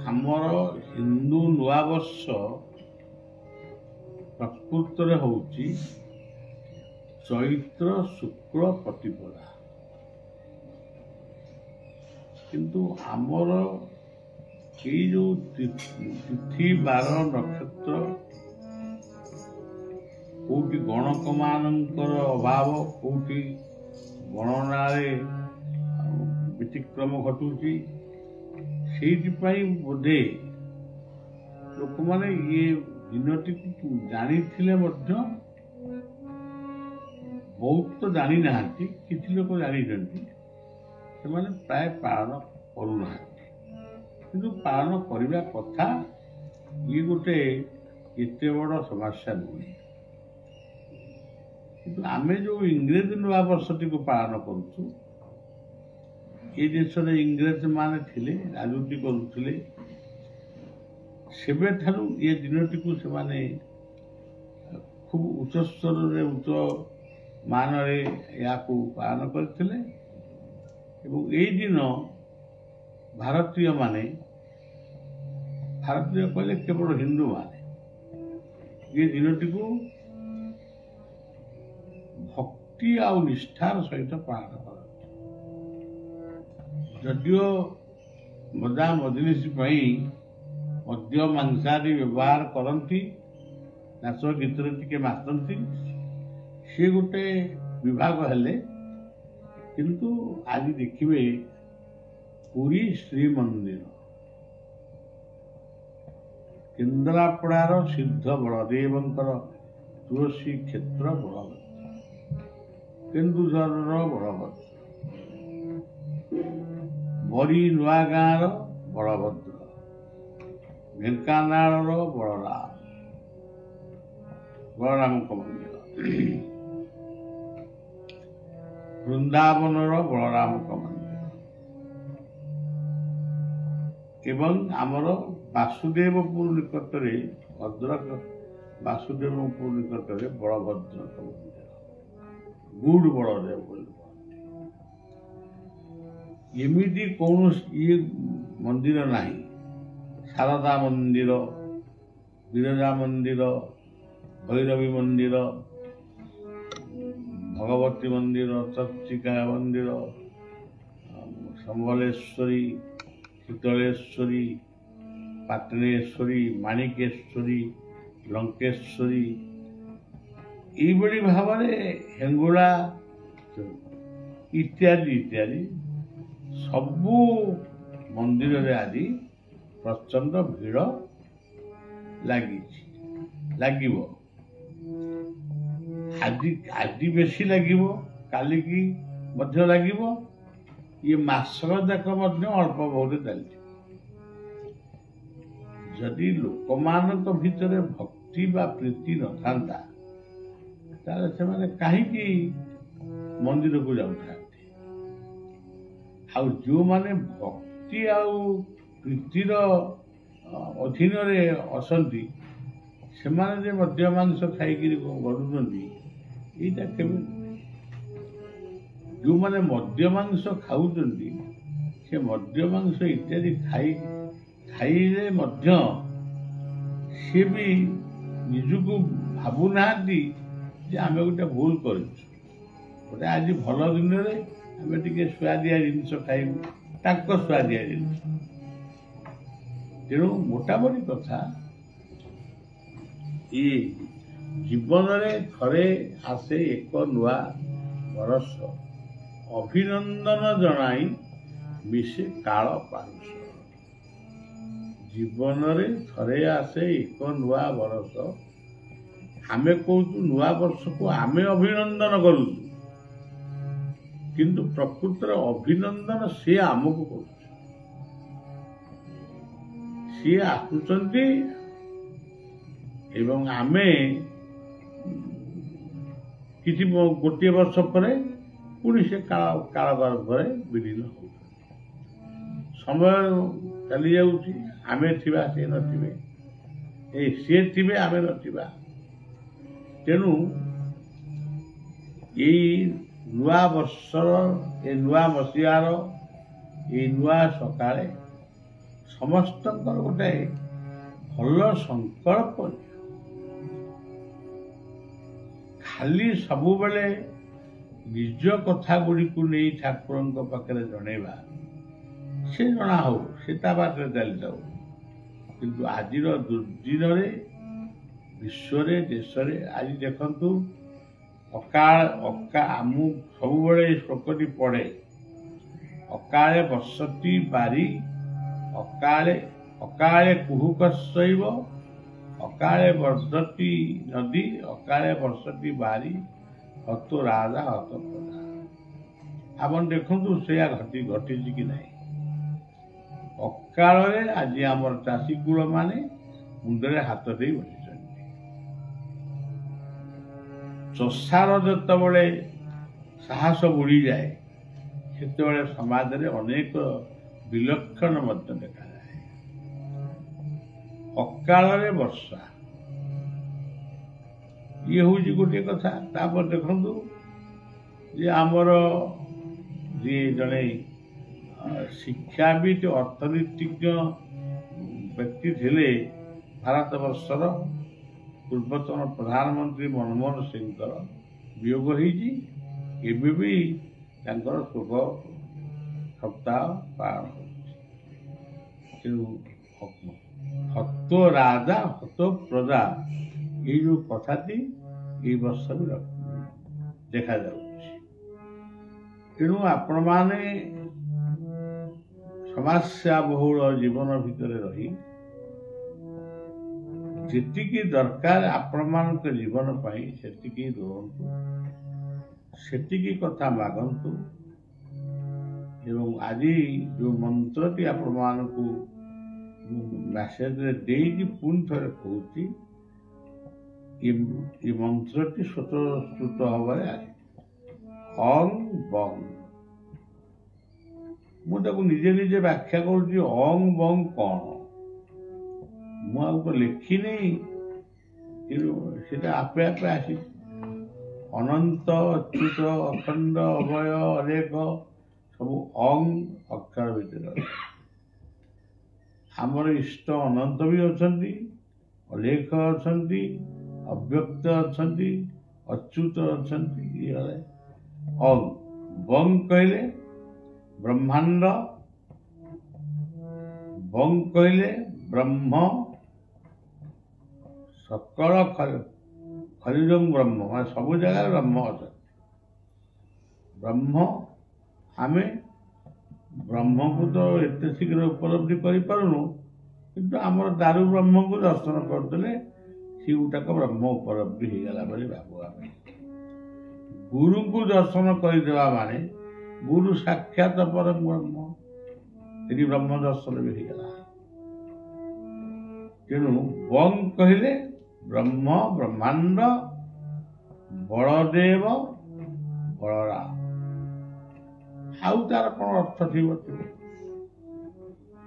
ଆମର ହିନ୍ଦୁ ନୂଆବର୍ଷ ପ୍ରକୃତରେ ହେଉଛି ଚୈତ୍ର ଶୁକ୍ଳ ପ୍ରତିପଦା, କିନ୍ତୁ ଆମର ଏଇ ଯେଉଁ ତିଥି ବାର ନକ୍ଷତ୍ର କୋଉଠି ଗଣକମାନଙ୍କର ଅଭାବ, କୋଉଠି ଗଣନାରେ ବ୍ୟତିକ୍ରମ ଘଟୁଛି, ସେଇଥିପାଇଁ ବୋଧେ ଲୋକମାନେ ଇଏ ଦିନଟିକୁ ଜାଣିଥିଲେ ମଧ୍ୟ ବହୁତ ତ ଜାଣିନାହାନ୍ତି, କିଛି ଲୋକ ଜାଣିଛନ୍ତି, ସେମାନେ ପ୍ରାୟ ପାଳନ କରୁନାହାନ୍ତି, କିନ୍ତୁ ପାଳନ କରିବା କଥା। ଇଏ ଗୋଟେ ଏତେ ବଡ଼ ସମସ୍ୟା ନୁହେଁ। କିନ୍ତୁ ଆମେ ଯେଉଁ ଇଂରେଜ ନୂଆବର୍ଷଟିକୁ ପାଳନ କରୁଛୁ, ଏ ଦେଶରେ ଇଂରେଜ ମାନେ ଥିଲେ, ରାଜୁତି କରୁଥିଲେ, ସେବେଠାରୁ ଏ ଦିନଟିକୁ ସେମାନେ ଖୁବ୍ ଉଚ୍ଚ ସ୍ତରରେ ଉଚ୍ଚ ମାନରେ ଏହାକୁ ପାଳନ କରିଥିଲେ। ଏବଂ ଏଇ ଦିନ ଭାରତୀୟ କହିଲେ କେବଳ ହିନ୍ଦୁମାନେ ଏ ଦିନଟିକୁ ଭକ୍ତି ଆଉ ନିଷ୍ଠାର ସହିତ ପାଳନ କରନ୍ତି। ଯଦିଓ ମଜା ମଜଲିସ ପାଇଁ ମଦ୍ୟ ମାଂସାଦି ବ୍ୟବହାର କରନ୍ତି, ନାଚ ଗୀତରେ ଟିକେ ମାତନ୍ତି, ସେ ଗୋଟେ ବିଭାଗ ହେଲେ, କିନ୍ତୁ ଆଜି ଦେଖିବେ ପୁରୀ ଶ୍ରୀମନ୍ଦିର, କେନ୍ଦ୍ରାପଡ଼ାର ସିଦ୍ଧ ବଳଦେବଙ୍କର ତୁଳସୀ କ୍ଷେତ୍ର ବଳଭଦ୍ର, କେନ୍ଦୁଝରର ବଳଭଦ୍ର, ବରୀ ନୂଆ ଗାଁର ବଳଭଦ୍ର, ଢେଙ୍କାନାଳର ବଳରାମଙ୍କ ମନ୍ଦିର, ବୃନ୍ଦାବନର ବଳରାମଙ୍କ ମନ୍ଦିର ଏବଂ ଆମର ବାସୁଦେବପୁର ନିକଟରେ ଭଦ୍ରକ ବାସୁଦେବପୁର ନିକଟରେ ବଳଭଦ୍ରଙ୍କ ମନ୍ଦିର, ଗୁଡ ବଳଦେବ ବୋଲି କହନ୍ତି। ଏମିତି କୌଣସି ଇଏ ମନ୍ଦିର ନାହିଁ। ଶାରଦା ମନ୍ଦିର, ବିରଜା ମନ୍ଦିର, ଭୈରବୀ ମନ୍ଦିର, ଭଗବତୀ ମନ୍ଦିର, ଚର୍ଚ୍ଚିକା ମନ୍ଦିର, ସମ୍ବଲେଶ୍ୱରୀ, ଶୀତଳେଶ୍ୱରୀ, ପାଟଣେଶ୍ୱରୀ, ମାଣିକେଶ୍ୱରୀ, ଲଙ୍କେଶ୍ୱରୀ, ଏଇଭଳି ଭାବରେ ହେଙ୍ଗୁଳା ଇତ୍ୟାଦି ଇତ୍ୟାଦି ସବୁ ମନ୍ଦିରରେ ଆଜି ପ୍ରଚଣ୍ଡ ଭିଡ଼ ଲାଗିବ। ଆଜି ବେଶୀ ଲାଗିବ, କାଲିକି ମଧ୍ୟ ଲାଗିବ, ଇଏ ମାସକ ଯାକ ମଧ୍ୟ ଅଳ୍ପ ବହୁତ ଚାଲିଛି। ଯଦି ଲୋକମାନଙ୍କ ଭିତରେ ଭକ୍ତି ବା ପ୍ରୀତି ନଥାନ୍ତା, ତାହେଲେ ସେମାନେ କାହିଁକି ମନ୍ଦିରକୁ ଯାଉଥାନ୍ତି? ଆଉ ଯେଉଁମାନେ ଭକ୍ତି ଆଉ ପ୍ରୀତିର ଅଧୀନରେ ଅଛନ୍ତି, ସେମାନେ ଯେ ମଦ୍ୟ ମାଂସ ଖାଇକିରି ଗଡ଼ୁଛନ୍ତି, ଏଇଟା କେବେ? ଯେଉଁମାନେ ମଦ୍ୟ ମାଂସ ଖାଉଛନ୍ତି, ସେ ମଦ୍ୟ ମାଂସ ଇତ୍ୟାଦି ଖାଇଲେ ମଧ୍ୟ ସିଏ ବି ନିଜକୁ ଭାବୁନାହାନ୍ତି ଯେ ଆମେ ଗୋଟେ ଭୁଲ କରିଛୁ, ଗୋଟେ ଆଜି ଭଲ ଦିନରେ ଆମେ ଟିକେ ସୁଆଦିଆ ଜିନିଷ ଖାଇବୁ, ତାଙ୍କ ସୁଆଦିଆ ଜିନିଷ। ତେଣୁ ମୋଟାମୋଟି କଥା, ଏ ଜୀବନରେ ଥରେ ଆସେ ଏକ ନୂଆ ବରଷ, ଅଭିନନ୍ଦନ ଜଣାଇ ମିଶେ କାଳ ପାରୁଷ। ଜୀବନରେ ଥରେ ଆସେ ଏକ ନୂଆ ବରଷ, ଆମେ କହୁଛୁ ନୂଆ ବର୍ଷକୁ ଆମେ ଅଭିନନ୍ଦନ କରୁଛୁ, କିନ୍ତୁ ପ୍ରକୃତରେ ଅଭିନନ୍ଦନ ସିଏ ଆମକୁ କରୁଛି। ସିଏ ଆସୁଛନ୍ତି ଏବଂ ଆମେ କିଛି ଗୋଟିଏ ବର୍ଷ ପରେ ପୁଣି ସେ କାଳ ଗର୍ଭରେ ବିଲୀନ ହେଉଛନ୍ତି। ସମୟ ଚାଲି ଯାଉଛି, ଆମେ ଥିବା, ସିଏ ନଥିବେ, ସିଏ ଥିବେ, ଆମେ ନଥିବା। ତେଣୁ ଏଇ ନୂଆ ବର୍ଷର, ଏ ନୂଆ ମସିହାର, ଏଇ ନୂଆ ସକାଳେ ସମସ୍ତଙ୍କର ଗୋଟେ ଭଲ ସଂକଳ୍ପ। ଖାଲି ସବୁବେଳେ ନିଜ କଥା ଗୁଡ଼ିକୁ ନେଇ ଠାକୁରଙ୍କ ପାଖରେ ଜଣେଇବା, ସେ ଜଣା ହଉ, ସେ ତା ବାଟରେ ଚାଲିଥାଉ। କିନ୍ତୁ ଆଜିର ଦୁର୍ଦିନରେ ବିଶ୍ୱରେ, ଦେଶରେ ଆଜି ଦେଖନ୍ତୁ, ମୁଁ ସବୁବେଳେ ଏ ଶ୍ଲୋକଟି ପଢ଼େ, ଅକାଳେ ବର୍ଷତି ବାରି, ଅକାଳେ କୁହୁକ ଶୈବ, ଅକାଳେ ବର୍ଷତି ନଦୀ, ଅକାଳେ ବର୍ଷତି ବାରି, ହତ ରାଜା ହତ ପ୍ରଜା। ଆପଣ ଦେଖନ୍ତୁ ସେଇଆ ଘଟିଛି କି ନାହିଁ। ଅକାଳରେ ଆଜି ଆମର ଚାଷୀ କୂଳ ମାନେ ମୁଣ୍ଡରେ ହାତ ଦେଇ ବସିଛନ୍ତି। ଚଷାର ଯେତେବେଳେ ସାହସ ବୁଡ଼ିଯାଏ, ସେତେବେଳେ ସମାଜରେ ଅନେକ ବିଲକ୍ଷଣ ମଧ୍ୟ ଦେଖାଯାଏ। ଅକାଳରେ ବର୍ଷା, ଇଏ ହେଉଛି ଗୋଟିଏ କଥା। ତାପରେ ଦେଖନ୍ତୁ ଯେ ଆମର ଯିଏ ଜଣେ ଶିକ୍ଷାବିତ୍ ଅର୍ଥନୀତିଜ୍ଞ ବ୍ୟକ୍ତି ଥିଲେ, ଭାରତବର୍ଷର ପୂର୍ବତନ ପ୍ରଧାନମନ୍ତ୍ରୀ ମନମୋହନ ସିଂଙ୍କର ବିୟୋଗ ହେଇଛି। ଏବେ ବି ତାଙ୍କର ଶୋକ ସପ୍ତାହ ପାଳନ ହେଉଛି। ତେଣୁ ହତ ରାଜା ହତ ପ୍ରଜା, ଏଇ ଯେଉଁ କଥାଟି ଏଇ ବର୍ଷ ବି ଦେଖାଯାଉଛି। ତେଣୁ ଆପଣମାନେ ସମସ୍ୟା ବହୁଳ ଜୀବନ ଭିତରେ ରହି ଯେତିକି ଦରକାର ଆପଣମାନଙ୍କ ଜୀବନ ପାଇଁ ସେତିକି ରୁହନ୍ତୁ, ସେତିକି କଥା ମାଗନ୍ତୁ। ଏବଂ ଆଜି ଯେଉଁ ମନ୍ତ୍ରଟି ଆପଣମାନଙ୍କୁ ମେସେଜରେ ଦେଇକି ପୁଣି ଥରେ କହୁଛି, ଏ ମନ୍ତ୍ରଟି ସ୍ୱତଃସ୍ଫୁର୍ତ୍ତ ଭାବରେ ଆସେ। ଅଂ ବଂ, ମୁଁ ତାକୁ ନିଜେ ନିଜେ ବ୍ୟାଖ୍ୟା କରୁଛି। ଅଂ ବଂ କ'ଣ, ମୁଁ ଆଉ ତ ଲେଖିନି, କିନ୍ତୁ ସେଟା ଆପେ ଆପେ ଆସିଛି। ଅନନ୍ତ, ଅଚ୍ୟୁତ, ଅଖଣ୍ଡ, ଅଭୟ, ଅଲେଖ ସବୁ ଅଂ ଅକ୍ଷର ଭିତରେ ଅଛି। ଆମର ଇଷ୍ଟ ଅନନ୍ତ ବି ଅଛନ୍ତି, ଅଲେଖ ଅଛନ୍ତି, ଅବ୍ୟକ୍ତ ଅଛନ୍ତି, ଅଚ୍ୟୁତ ଅଛନ୍ତି। ଇଏ ଗଲେ ଅଂ। ବଂ କହିଲେ ବ୍ରହ୍ମାଣ୍ଡ, ବଂ କହିଲେ ବ୍ରହ୍ମ, ସକଳ ଖଲିଜଂ ବ୍ରହ୍ମ, ମାନେ ସବୁ ଜାଗାରେ ବ୍ରହ୍ମ ଅଛନ୍ତି। ବ୍ରହ୍ମ, ଆମେ ବ୍ରହ୍ମକୁ ତ ଏତେ ଶୀଘ୍ର ଉପଲବ୍ଧି କରିପାରୁନୁ, କିନ୍ତୁ ଆମର ଦାରୁ ବ୍ରହ୍ମକୁ ଦର୍ଶନ କରିଦେଲେ ସେ ଗୋଟାକ ବ୍ରହ୍ମ ଉପଲବ୍ଧି ହେଇଗଲା ବୋଲି ଭାବୁ ଆମେ। ଗୁରୁଙ୍କୁ ଦର୍ଶନ କରିଦେବା ମାନେ ଗୁରୁ ସାକ୍ଷାତ ପରମ ବ୍ରହ୍ମ, ସେଠି ବ୍ରହ୍ମ ଦର୍ଶନ ବି ହେଇଗଲା। ତେଣୁ ବଂ କହିଲେ ବ୍ରହ୍ମ, ବ୍ରହ୍ମାଣ୍ଡ, ବଳଦେବ, ବଳରାମ। ଆଉ ତାର କ'ଣ ଅର୍ଥ ଥିବ?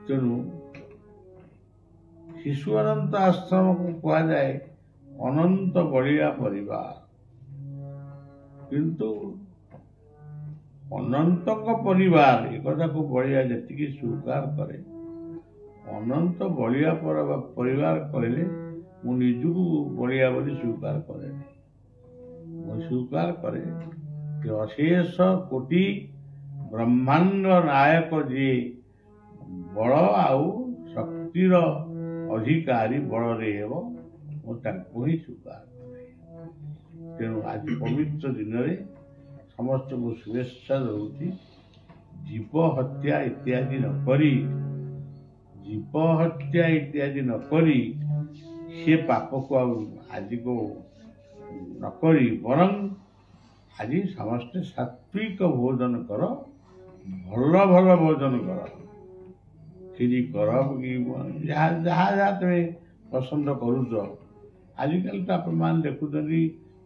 ତେଣୁ ଶିଶୁ ଅନନ୍ତ ଆଶ୍ରମକୁ କୁହାଯାଏ ଅନନ୍ତ ବଳିଆ ପରିବାର। କିନ୍ତୁ ଅନନ୍ତଙ୍କ ପରିବାର ଏ କଥାକୁ ବଳିଆ ଯେତିକି ସ୍ୱୀକାର କରେ, ଅନନ୍ତ ବଳିଆ ପରିବାର କହିଲେ ମୁଁ ନିଜକୁ ବଳିଆ ବୋଲି ସ୍ୱୀକାର କରେନି। ମୁଁ ସ୍ୱୀକାର କରେ ଯେ ଅଶେଷ କୋଟି ବ୍ରହ୍ମାଣ୍ଡ ନାୟକ ଯିଏ ବଳ ଆଉ ଶକ୍ତିର ଅଧିକାରୀ ବଳଦେବ, ମୁଁ ତାଙ୍କୁ ହିଁ ସ୍ୱୀକାର କରେ। ତେଣୁ ଆଜି ପବିତ୍ର ଦିନରେ ସମସ୍ତଙ୍କୁ ଶୁଭେଚ୍ଛା ଦଉଛି। ଜୀବ ହତ୍ୟା ଇତ୍ୟାଦି ନ କରି ସେ ପାପକୁ ଆଉ ଆଜିକୁ ନ କରି ବରଂ ଆଜି ସମସ୍ତେ ସାତ୍ବିକ ଭୋଜନ କର, ଭଲ ଭଲ ଭୋଜନ କର। କ୍ଷୀରି କର, ଯାହା ତମେ ପସନ୍ଦ କରୁଛ। ଆଜିକାଲି ତ ଆପଣମାନେ ଦେଖୁଛନ୍ତି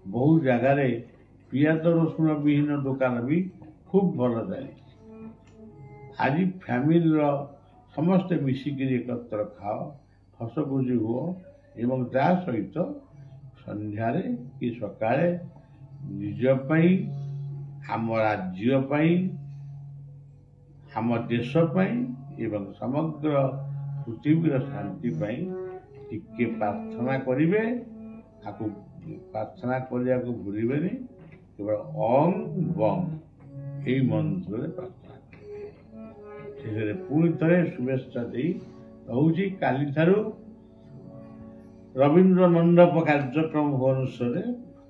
ବହୁ ଜାଗାରେ ପିଆଜ ରସୁଣ ବିହୀନ ଦୋକାନ ବି ଖୁବ୍ ଭଲ ଚାଲିଛି। ଆଜି ଫ୍ୟାମିଲିର ସମସ୍ତେ ମିଶିକିରି ଏକତ୍ର ଖାଅ, ହସଖୁସି ହୁଅ ଏବଂ ତା ସହିତ ସନ୍ଧ୍ୟାରେ କି ସକାଳେ ନିଜ ପାଇଁ, ଆମ ରାଜ୍ୟ ପାଇଁ, ଆମ ଦେଶ ପାଇଁ ଏବଂ ସମଗ୍ର ପୃଥିବୀର ଶାନ୍ତି ପାଇଁ ଟିକେ ପ୍ରାର୍ଥନା କରିବେ। ଆକୁ ପ୍ରାର୍ଥନା କରିବାକୁ ଭୁଲିବେନି। କେବଳ ଅଂ ବଂ ଏଇ ମନ୍ତ୍ରରେ ପ୍ରାର୍ଥନା କରିବେ। ସେଥିରେ ପୁଣି ଥରେ ଶୁଭେଚ୍ଛା ଦେଇ ରହୁଛି। କାଲିଠାରୁ ରବୀନ୍ଦ୍ର ମଣ୍ଡପ କାର୍ଯ୍ୟକ୍ରମ ଭୁବନେଶ୍ୱରରେ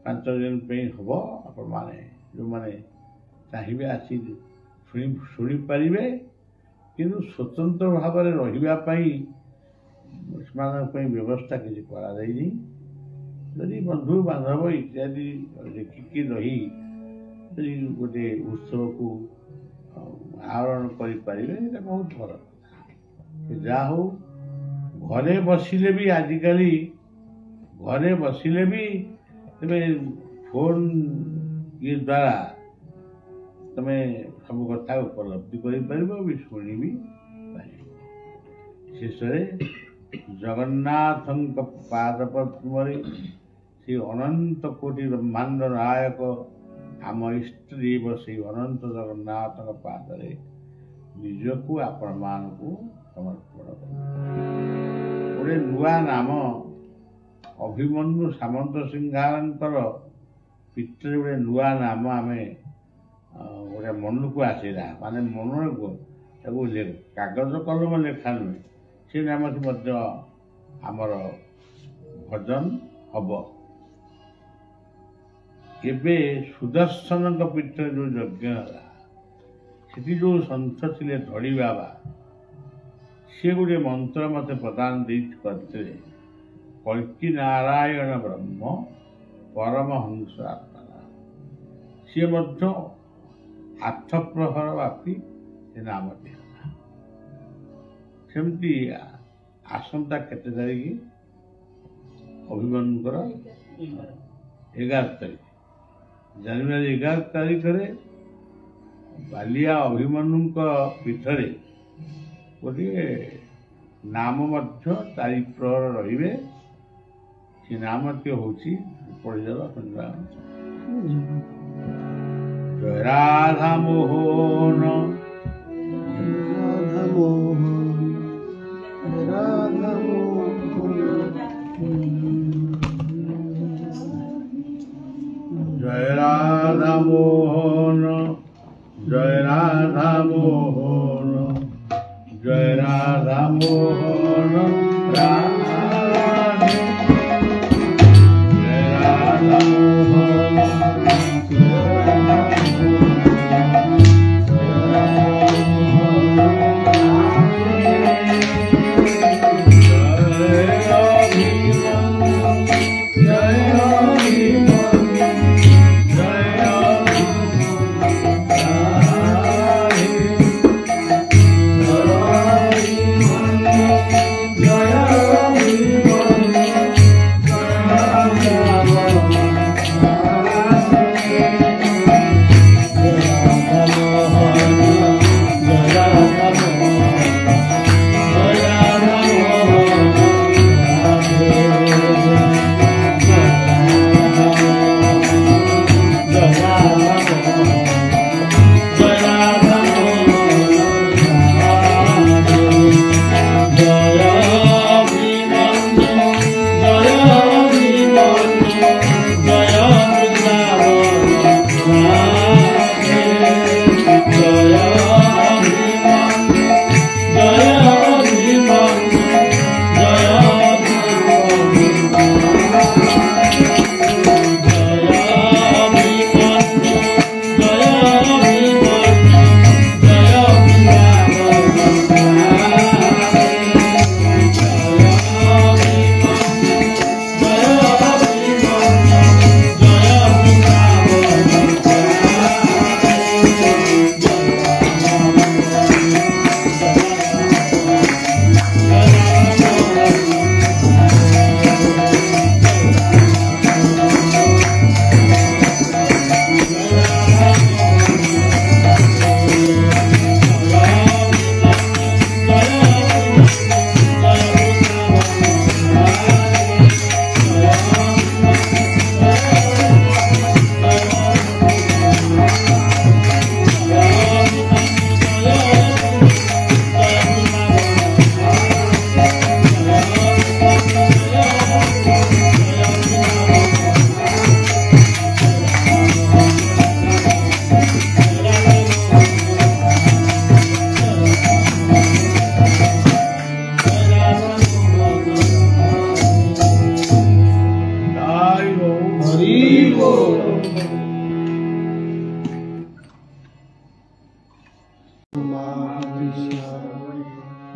5 ଦିନ ପାଇଁ ହେବ। ଆପଣମାନେ ଯେଉଁମାନେ ଚାହିଁବେ ଆସି ଶୁଣିପାରିବେ। କିନ୍ତୁ ସ୍ୱତନ୍ତ୍ର ଭାବରେ ରହିବା ପାଇଁ ସେମାନଙ୍କ ପାଇଁ ବ୍ୟବସ୍ଥା କିଛି କରାଯାଇନି। ଯଦି ବନ୍ଧୁ ବାନ୍ଧବ ଇତ୍ୟାଦି ଦେଖିକି ରହି ଯଦି ଗୋଟେ ଉତ୍ସବକୁ ଆହରଣ କରିପାରିବେ ସେଇଟା ବହୁତ ଭଲ କଥା। ଯାହା ହଉ ଘରେ ବସିଲେ ବି ଆଜିକାଲି ଘରେ ବସିଲେ ବି ତେବେ ଫୋନ୍ ଦ୍ୱାରା ତମେ ସବୁ କଥା ଉପଲବ୍ଧି କରିପାରିବ ବି ଶୁଣିବି ପାରିବ। ଶେଷରେ ଜଗନ୍ନାଥଙ୍କ ପାଦ ପଦ୍ମରେ ସେ ଅନନ୍ତ କୋଟି ବ୍ରହ୍ମାଣ୍ଡ ନାୟକ ଆମ ଇଷ୍ଟଦେବ ସେଇ ଅନନ୍ତ ଜଗନ୍ନାଥଙ୍କ ପାଦରେ ନିଜକୁ ଆପଣମାନଙ୍କୁ ସମର୍ପଣ କରୁ। ଗୋଟେ ନୂଆ ନାମ ଅଭିମନ୍ୟୁ ସାମନ୍ତ ସିଂହାରଙ୍କର ପିଠରେ ଗୋଟେ ନୂଆ ନାମ ଆମେ ଗୋଟେ ମନକୁ ଆସିଲା। ମାନେ ମନକୁ ତାକୁ କାଗଜ କଲମ ଲେଖା ନୁହେଁ। ସେ ନାମଟି ମଧ୍ୟ ଆମର ଭଜନ ହବ। ଏବେ ସୁଦର୍ଶନଙ୍କ ପୀଠରେ ଯେଉଁ ଯଜ୍ଞ ହେଲା ସେଠି ଯେଉଁ ସନ୍ଥ ଥିଲେ ଧଡ଼ି ବାବା ସେ ଗୋଟେ ମନ୍ତ୍ର ମୋତେ ପ୍ରଦାନ କରିଥିଲେ। କଳ୍କି ନାରାୟଣ ବ୍ରହ୍ମ ପରମହଂସ ଆତ୍ମା। ସିଏ ମଧ୍ୟ 8 ପ୍ରହର ବ୍ୟାପୀ ସେ ନାମଟି ହେଲା। ସେମିତି ଆସନ୍ତା କେତେ ତାରିଖ? ଅଭିମନ୍ୟୁଙ୍କର 11 ତାରିଖ ଜାନୁଆରୀ 11 ତାରିଖରେ ବାଲିଆ ଅଭିମନ୍ୟୁଙ୍କ ପୀଠରେ ଗୋଟିଏ ନାମ ମଧ୍ୟ 4 ପ୍ରହର ରହିବେ। ସେ ନାମଟି ହେଉଛି ପଢ଼ିଦେବା ସଂଗ୍ରାମ। ଜୟ ରାଧା ମୋହନ জয় রাধা মোহন জয় রাধা মোহন জয় রাধা মোহন রাধে জয় রাধা মোহন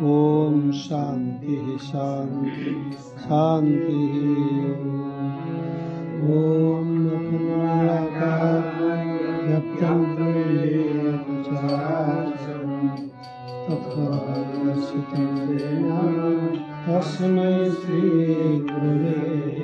ओम शांति शांति शांति। ओम तस्मै श्री गुरुवे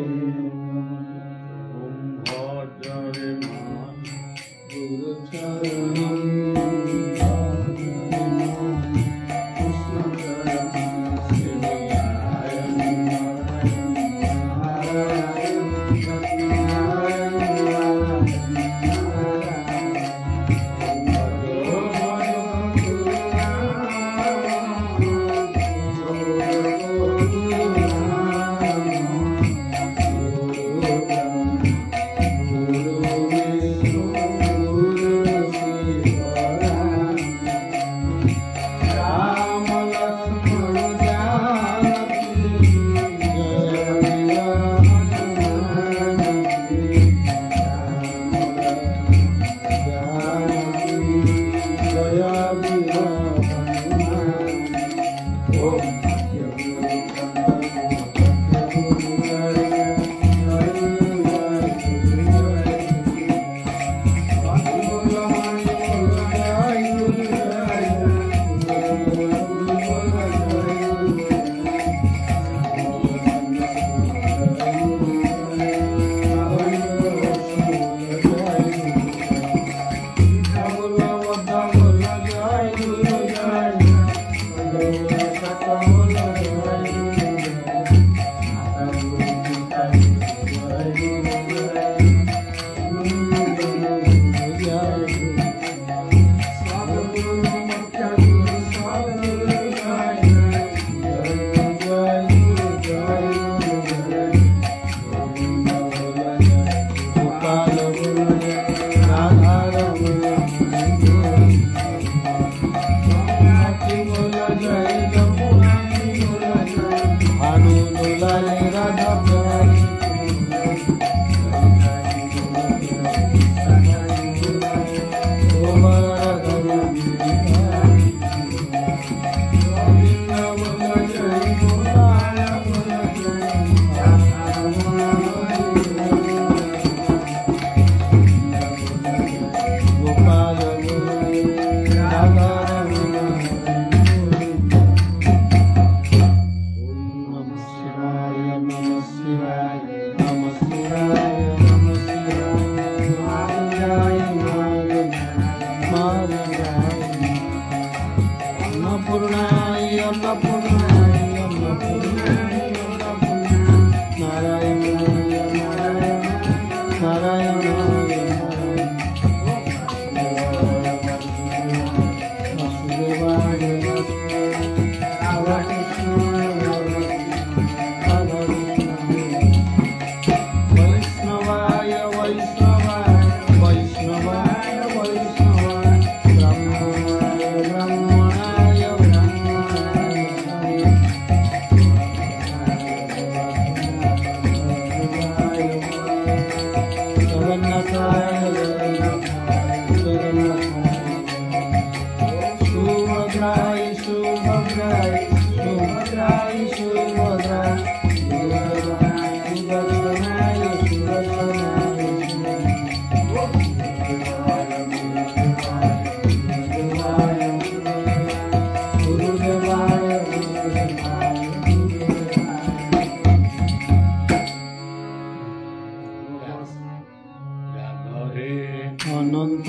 अनंत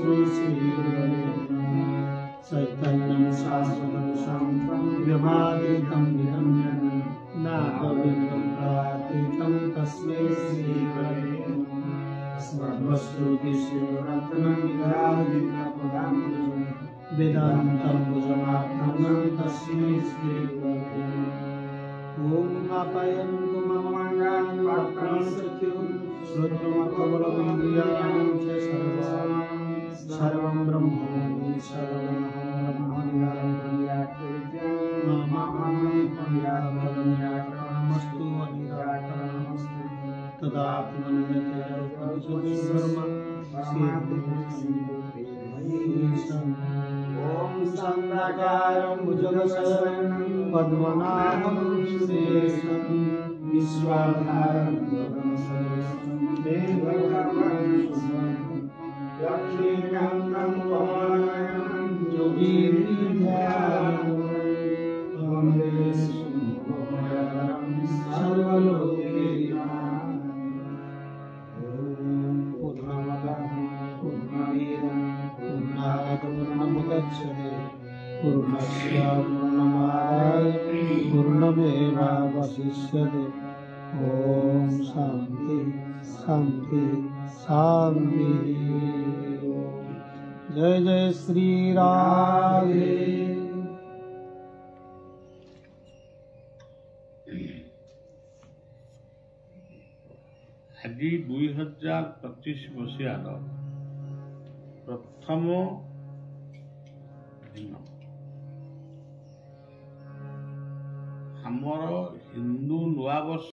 तस्मै श्रीगुरवे नमः चैतन्यं शाश्वतं शान्तं व्यमातीतं निरञ्जनं नादविन्दं प्रातीतं तस्मै श्रीगुरवे नमः सर्वश्रुतिशिवरत्नं विराजितपदां वेदान्तं भुजमात्मनं तस्मै श्रीगुरवे नमः ॐ आपायन्तु ममाङ्गानि पात्राणि सत्यं श्रोत्रमकबलमिन्द्रियाणि च सर्वं ब्रह्मोऽहं निराकरणमस्तु अनिराकरणमस्तु तदापि ॐ चन्द्राकारं भुजगशयनं पद्मनाभं सुरेशं विश्वाधारं गगनसदृशं देवगणं लक्ष्मीकान्तं कमलनयनं योगीन्द्रध्यानं वन्दे सुमुखमयकरं सर्वलोकैकनाथं पूर्णमदः पूर्णमिदं पूर्णात् पूर्णमुदच्यते पूर्णस्य पूर्णमादाय पूर्णमेवावशिष्यते ॐ शान्ति शान्ति शान्ति जय जय श्री राधे। ଆଜି 2025 ମସିହାର ପ୍ରଥମ ଦିନ। ଆମର ହିନ୍ଦୁ ନୂଆବର୍ଷ